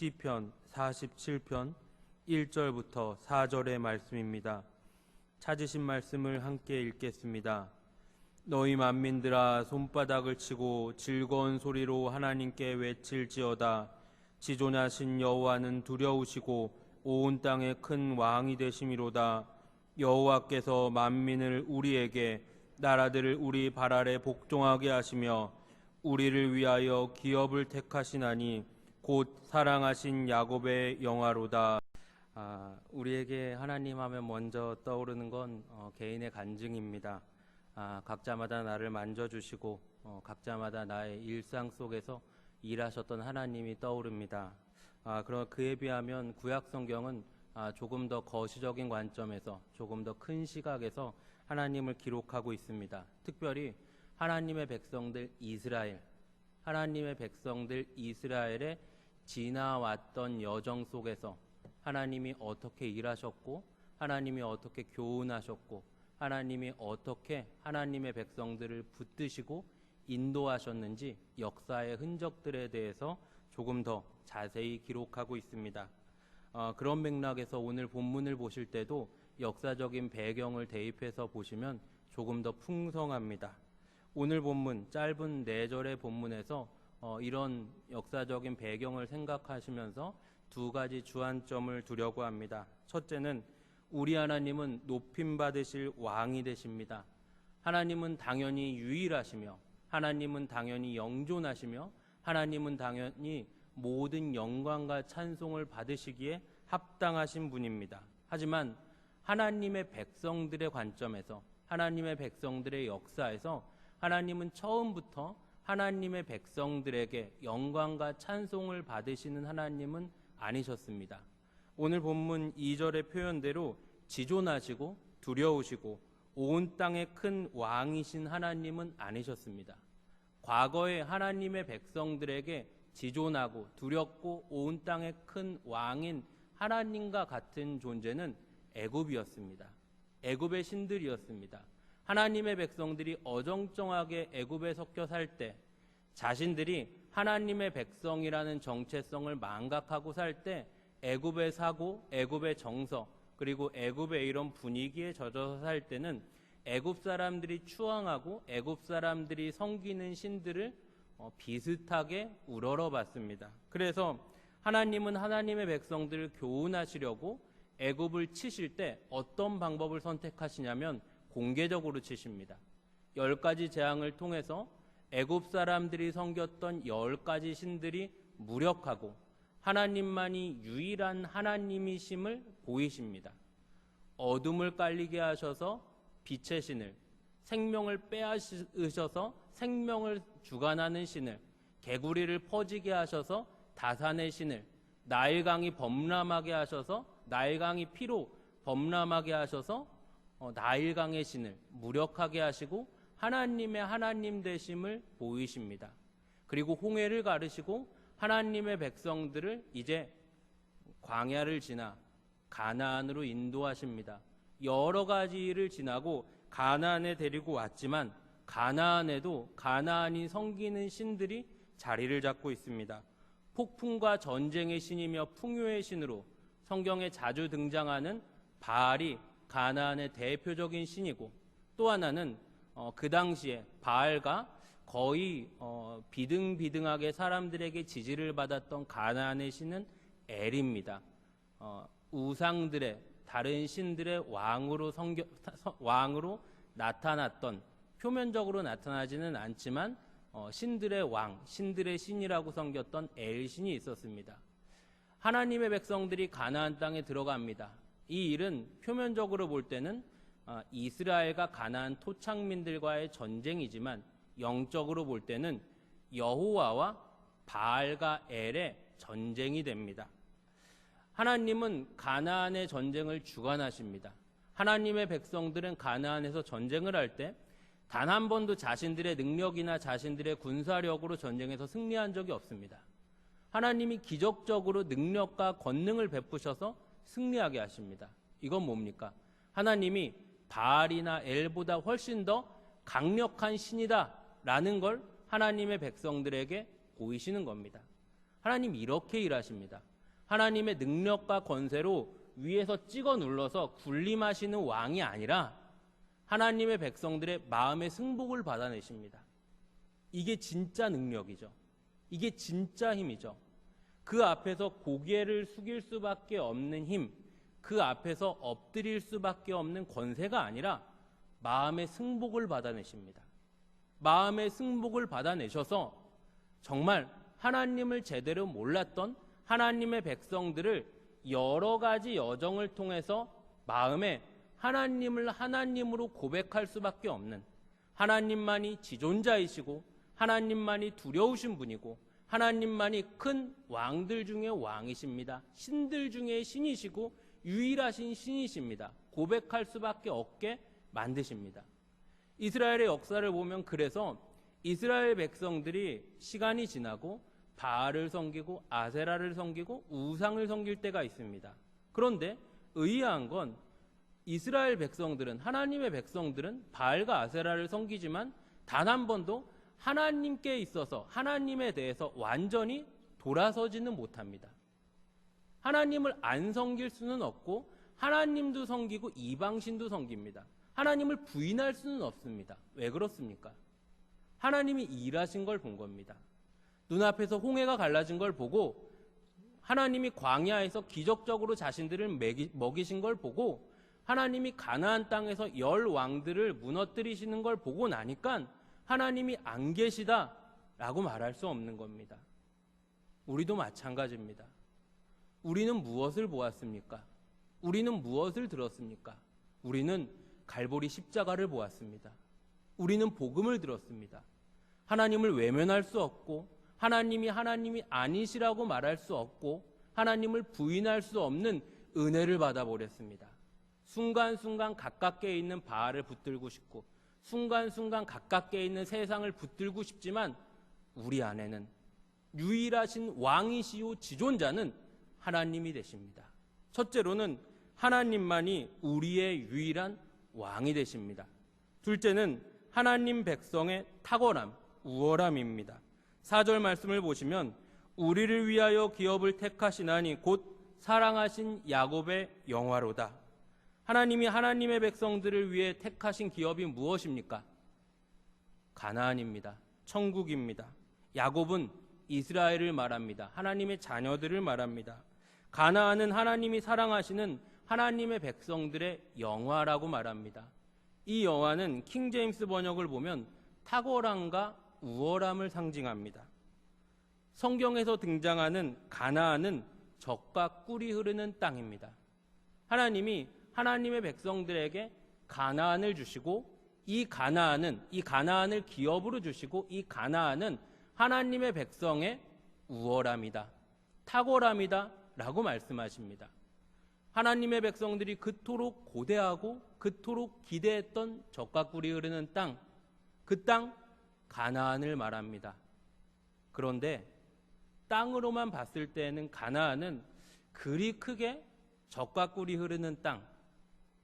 시편 47편 1절부터 4절의 말씀입니다. 찾으신 말씀을 함께 읽겠습니다. 너희 만민들아 손바닥을 치고 즐거운 소리로 하나님께 외칠지어다. 지존하신 여호와는 두려우시고 온 땅의 큰 왕이 되심이로다. 여호와께서 만민을 우리에게 나라들을 우리 발 아래 복종하게 하시며 우리를 위하여 기업을 택하시나니 곧 사랑하신 야곱의 영화로다. 우리에게 하나님 하면 먼저 떠오르는 건 개인의 간증입니다. 각자마다 나를 만져주시고 각자마다 나의 일상 속에서 일하셨던 하나님이 떠오릅니다. 그럼 그에 비하면 구약 성경은 조금 더 거시적인 관점에서 조금 더 큰 시각에서 하나님을 기록하고 있습니다. 특별히 하나님의 백성들 이스라엘의 지나왔던 여정 속에서 하나님이 어떻게 일하셨고 하나님이 어떻게 교훈하셨고 하나님이 어떻게 하나님의 백성들을 붙드시고 인도하셨는지 역사의 흔적들에 대해서 조금 더 자세히 기록하고 있습니다. 그런 맥락에서 오늘 본문을 보실 때도 역사적인 배경을 대입해서 보시면 조금 더 풍성합니다. 오늘 본문 짧은 4절의 본문에서 이런 역사적인 배경을 생각하시면서 두 가지 주안점을 두려고 합니다. 첫째는 우리 하나님은 높임받으실 왕이 되십니다. 하나님은 당연히 유일하시며 하나님은 당연히 영존하시며 하나님은 당연히 모든 영광과 찬송을 받으시기에 합당하신 분입니다. 하지만 하나님의 백성들의 관점에서 하나님의 백성들의 역사에서 하나님은 처음부터 하나님의 백성들에게 영광과 찬송을 받으시는 하나님은 아니셨습니다. 오늘 본문 2절의 표현대로 지존하시고 두려우시고 온 땅의 큰 왕이신 하나님은 아니셨습니다. 과거에 하나님의 백성들에게 지존하고 두렵고 온 땅의 큰 왕인 하나님과 같은 존재는 애굽이었습니다. 애굽의 신들이었습니다. 하나님의 백성들이 어정쩡하게 애굽에 섞여 살 때 자신들이 하나님의 백성이라는 정체성을 망각하고 살 때 애굽의 사고, 애굽의 정서, 그리고 애굽의 이런 분위기에 젖어서 살 때는 애굽 사람들이 추앙하고 애굽 사람들이 섬기는 신들을 비슷하게 우러러봤습니다. 그래서 하나님은 하나님의 백성들을 교훈하시려고 애굽을 치실 때 어떤 방법을 선택하시냐면 공개적으로 치십니다. 10가지 재앙을 통해서 애굽 사람들이 섬겼던 10가지 신들이 무력하고 하나님만이 유일한 하나님이심을 보이십니다. 어둠을 깔리게 하셔서 빛의 신을, 생명을 빼앗으셔서 생명을 주관하는 신을, 개구리를 퍼지게 하셔서 다산의 신을, 나일강이 범람하게 하셔서 나일강이 피로 범람하게 하셔서 나일강의 신을 무력하게 하시고 하나님의 하나님 되심을 보이십니다. 그리고 홍해를 가르시고 하나님의 백성들을 이제 광야를 지나 가나안으로 인도하십니다. 여러 가지 일을 지나고 가나안에 데리고 왔지만 가나안에도 가나안이 섬기는 신들이 자리를 잡고 있습니다. 폭풍과 전쟁의 신이며 풍요의 신으로 성경에 자주 등장하는 바알이 가나안의 대표적인 신이고, 또 하나는 그 당시에 바알과 거의 비등비등하게 사람들에게 지지를 받았던 가나안의 신은 엘입니다. 우상들의 다른 신들의 왕으로 나타났던, 표면적으로 나타나지는 않지만 신들의 왕, 신들의 신이라고 섬겼던 엘신이 있었습니다. 하나님의 백성들이 가나안 땅에 들어갑니다. 이 일은 표면적으로 볼 때는 이스라엘과 가나안 토착민들과의 전쟁이지만 영적으로 볼 때는 여호와와 바알과 엘의 전쟁이 됩니다. 하나님은 가나안의 전쟁을 주관하십니다. 하나님의 백성들은 가나안에서 전쟁을 할 때 단 한 번도 자신들의 능력이나 자신들의 군사력으로 전쟁에서 승리한 적이 없습니다. 하나님이 기적적으로 능력과 권능을 베푸셔서 승리하게 하십니다. 이건 뭡니까? 하나님이 바알이나 엘보다 훨씬 더 강력한 신이다 라는 걸 하나님의 백성들에게 보이시는 겁니다. 하나님 이렇게 일하십니다. 하나님의 능력과 권세로 위에서 찍어 눌러서 군림하시는 왕이 아니라 하나님의 백성들의 마음의 승복을 받아내십니다. 이게 진짜 능력이죠. 이게 진짜 힘이죠. 그 앞에서 고개를 숙일 수밖에 없는 힘, 그 앞에서 엎드릴 수밖에 없는 권세가 아니라 마음의 승복을 받아내십니다. 마음의 승복을 받아내셔서 정말 하나님을 제대로 몰랐던 하나님의 백성들을 여러 가지 여정을 통해서 마음에 하나님을 하나님으로 고백할 수밖에 없는, 하나님만이 지존자이시고 하나님만이 두려우신 분이고 하나님만이 큰 왕들 중에 왕이십니다. 신들 중에 신이시고 유일하신 신이십니다. 고백할 수밖에 없게 만드십니다. 이스라엘의 역사를 보면 그래서 이스라엘 백성들이 시간이 지나고 바알을 섬기고 아세라를 섬기고 우상을 섬길 때가 있습니다. 그런데 의아한 건 이스라엘 백성들은, 하나님의 백성들은 바알과 아세라를 섬기지만 단 한 번도 하나님께 있어서 하나님에 대해서 완전히 돌아서지는 못합니다. 하나님을 안 섬길 수는 없고 하나님도 섬기고 이방신도 섬깁니다. 하나님을 부인할 수는 없습니다. 왜 그렇습니까? 하나님이 일하신 걸 본 겁니다. 눈앞에서 홍해가 갈라진 걸 보고 하나님이 광야에서 기적적으로 자신들을 먹이신 걸 보고 하나님이 가나안 땅에서 10 왕들을 무너뜨리시는 걸 보고 나니까 하나님이 안 계시다라고 말할 수 없는 겁니다. 우리도 마찬가지입니다. 우리는 무엇을 보았습니까? 우리는 무엇을 들었습니까? 우리는 갈보리 십자가를 보았습니다. 우리는 복음을 들었습니다. 하나님을 외면할 수 없고 하나님이 아니시라고 말할 수 없고 하나님을 부인할 수 없는 은혜를 받아버렸습니다. 순간순간 가깝게 있는 바알을 붙들고 싶고 순간순간 가깝게 있는 세상을 붙들고 싶지만 우리 안에는 유일하신 왕이시오 지존자는 하나님이 되십니다. 첫째로는 하나님만이 우리의 유일한 왕이 되십니다. 둘째는 하나님 백성의 탁월함, 우월함입니다. 4절 말씀을 보시면 우리를 위하여 기업을 택하시나니 곧 사랑하신 야곱의 영화로다. 하나님이 하나님의 백성들을 위해 택하신 기업이 무엇입니까? 가나안입니다. 천국입니다. 야곱은 이스라엘을 말합니다. 하나님의 자녀들을 말합니다. 가나안은 하나님이 사랑하시는 하나님의 백성들의 영화라고 말합니다. 이 영화는 킹제임스 번역을 보면 탁월함과 우월함을 상징합니다. 성경에서 등장하는 가나안은 젖과 꿀이 흐르는 땅입니다. 하나님이 하나님의 백성들에게 가나안을 주시고 이 가나안을 기업으로 주시고 이 가나안은 하나님의 백성의 우월함이다, 탁월함이다 라고 말씀하십니다. 하나님의 백성들이 그토록 고대하고 그토록 기대했던 젖과 꿀이 흐르는 땅, 그 땅 가나안을 말합니다. 그런데 땅으로만 봤을 때는 가나안은 그리 크게 젖과 꿀이 흐르는 땅,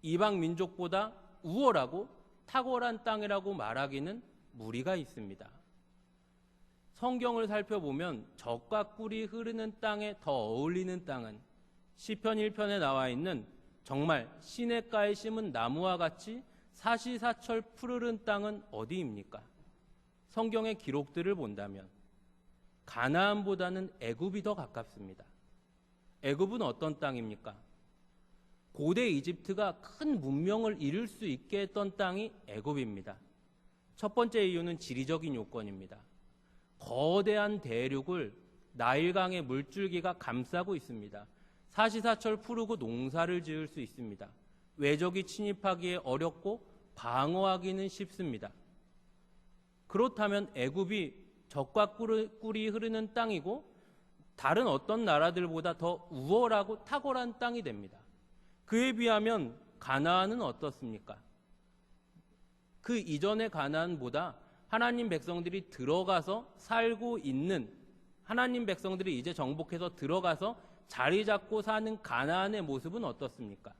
이방 민족보다 우월하고 탁월한 땅이라고 말하기는 무리가 있습니다. 성경을 살펴보면 젖과 꿀이 흐르는 땅에 더 어울리는 땅은 시편 1편에 나와 있는 정말 시냇가에 심은 나무와 같이 사시사철 푸르른 땅은 어디입니까? 성경의 기록들을 본다면 가나안보다는 애굽이 더 가깝습니다. 애굽은 어떤 땅입니까? 고대 이집트가 큰 문명을 이룰 수 있게 했던 땅이 애굽입니다. 첫 번째 이유는 지리적인 요건입니다. 거대한 대륙을 나일강의 물줄기가 감싸고 있습니다. 사시사철 푸르고 농사를 지을 수 있습니다. 외적이 침입하기에 어렵고 방어하기는 쉽습니다. 그렇다면 애굽이 젖과 꿀이 흐르는 땅이고 다른 어떤 나라들보다 더 우월하고 탁월한 땅이 됩니다. 그에 비하면 가나안은 어떻습니까? 그 이전의 가나안보다 하나님 백성들이 들어가서 살고 있는, 하나님 백성들이 이제 정복해서 들어가서 자리 잡고 사는 가나안의 모습은 어떻습니까?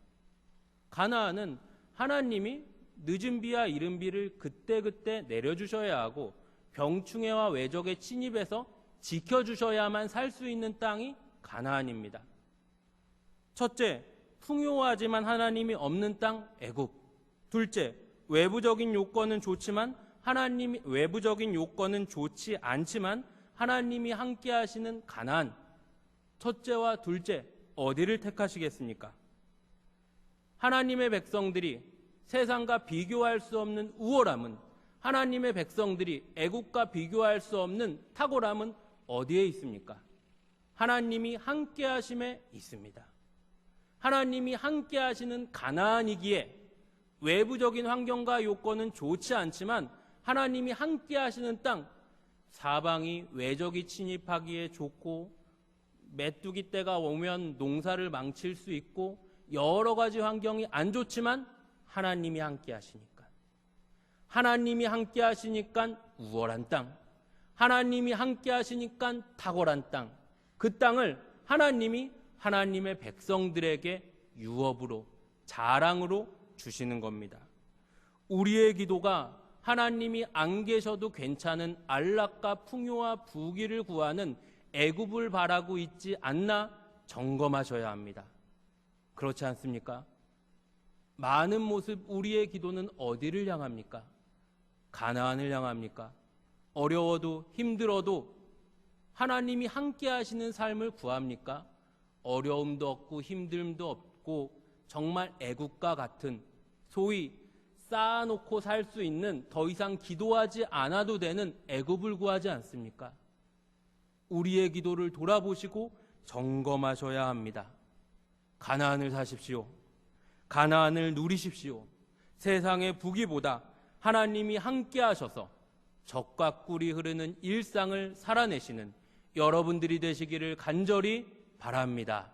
가나안은 하나님이 늦은 비와 이른 비를 그때그때 내려주셔야 하고 병충해와 외적의 침입에서 지켜주셔야만 살 수 있는 땅이 가나안입니다. 첫째, 풍요하지만 하나님이 없는 땅 애굽. 둘째, 외부적인 요건은 좋지만 외부적인 요건은 좋지 않지만 하나님이 함께 하시는 가나안. 첫째와 둘째, 어디를 택하시겠습니까? 하나님의 백성들이 세상과 비교할 수 없는 우월함은, 하나님의 백성들이 애국과 비교할 수 없는 탁월함은 어디에 있습니까? 하나님이 함께 하심에 있습니다. 하나님이 함께 하시는 가나안이기에 외부적인 환경과 요건은 좋지 않지만 하나님이 함께 하시는 땅, 사방이 외적이 침입하기에 좋고 메뚜기 때가 오면 농사를 망칠 수 있고 여러 가지 환경이 안 좋지만 하나님이 함께 하시니까, 하나님이 함께 하시니까 우월한 땅, 하나님이 함께 하시니까 탁월한 땅, 그 땅을 하나님이 하나님의 백성들에게 유업으로, 자랑으로 주시는 겁니다. 우리의 기도가 하나님이 안 계셔도 괜찮은 안락과 풍요와 부귀를 구하는 애굽을 바라고 있지 않나 점검하셔야 합니다. 그렇지 않습니까? 많은 모습 우리의 기도는 어디를 향합니까? 가나안을 향합니까? 어려워도 힘들어도 하나님이 함께 하시는 삶을 구합니까? 어려움도 없고 힘듦도 없고 정말 애국과 같은, 소위 쌓아놓고 살 수 있는, 더 이상 기도하지 않아도 되는 애굽을 구하지 않습니까? 우리의 기도를 돌아보시고 점검하셔야 합니다. 가나안을 사십시오. 가나안을 누리십시오. 세상의 부귀보다 하나님이 함께 하셔서 젖과 꿀이 흐르는 일상을 살아내시는 여러분들이 되시기를 간절히 바랍니다.